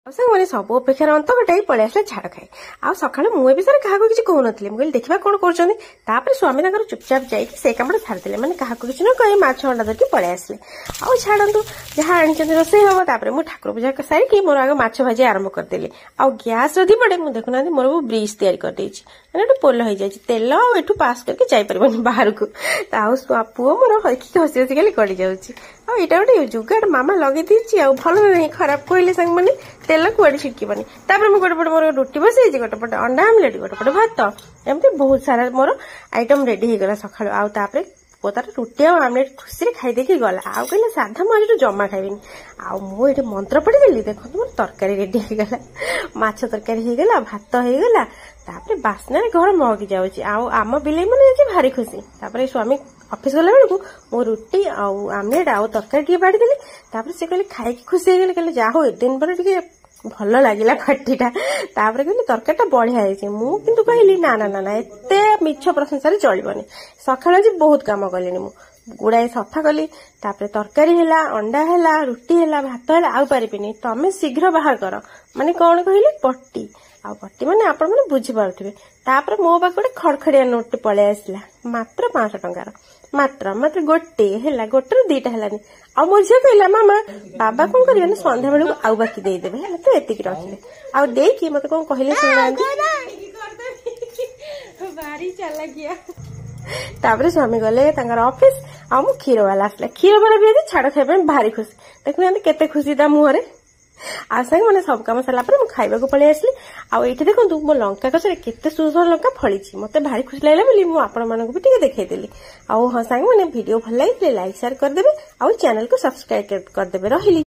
मैंने सब अपेक्षार अंत घटाई पलि आसला झाड़ खाए आ सका मुझे क्या किसी कहूनी मुझे देखा कौन कर स्वामी चुपचाप जाकि से कम छाड़दे मैंने क्या किसी न कहे माछ अंडा धरिकी पलि आसले आउ छाड़ू जहाँ आनी रोसे हम मुझे ठाकुर पूजा सारिकी मोर आगे माछ भाजी आरंभ करदेली आउ गैस रही पड़े मुझे देखुना मोर ब्रिज तैयारी करदे मैंने गोटे पोल हो जाए तेल एठू पास करके जापर बाहर को पुओ मोर हसी हसी हसी खाली गड़ी जाऊँगी आईटा गोटे जुगाड़ मामा लगे भल नहीं खराब कहले सांग मैंने तेल कुआड़े छिटकबनी मुझे गोटे पटे मोर रुटी बसई गोटे पटे अंडा आमलेट गोटे पटे भात एमती बहुत सारा मोर आइटम रेडी हो गला सका आउे तार रुटी आमलेट खुशी खाईदेकी गला आउ कहले साधा मुझे जमा खाइबी आउ मंत्र पढ़ीदेली देखो मोर तरकारी रेडी हो गला माछ तरकारी हो गला भात हो गला बास्ना घर महकी जाऊँगी आम बिले मैंने भारी खुशी स्वामी ऑफिस गला बेलू मो रुटी आमलेट आउ तरकारी बाड़ीदेली से कहले खाई खुशी हो गले जा हो दिन पर भल लगे पार्टीटा कहली तरकारी बढ़िया है कहली ना ना ना ना एत मिछ प्रशंसा चलबनी सका आज बहुत कम कली गुड़ाए सफा कली तरकारी है अंडा है रुटी है भात है आउ पारिनी तमें शीघ्र बाहर कर माने कौन कहली पट्टी आ पट्टी माने आपण मैंने बुझीपे मो पाक गोटे खड़खड़िया नोट पलि आसला मात्र 500 टंकार मात्र मात्र गोटे है गोटे दीटा है आ मो झील कहला मामा बाबा कौन कर सन्ध्या बेलू आउ बाकी देदेवे है तो एतिक रखिले आ देकी मत कौन कहले स्वामी गले ऑफिस आ क्षीर वाला आसला क्षीर वाला भी छाड़ खाई भारी खुशी देखुना केते खुशी ता मुहरे आ संगे मैंने सब कम सरला खाइबा को पलि आसली आईटी देखो मो लंका गछरे केते सुंदर लंका फली मत भारी खुशी लगला बोली मु आपण मानक भी टिके देखैदेली आ हाँ संगे मैंने वीडियो भल लगे लाइक शेयर करदेबे आ चैनल को सब्सक्राइब करदेबे रहिली।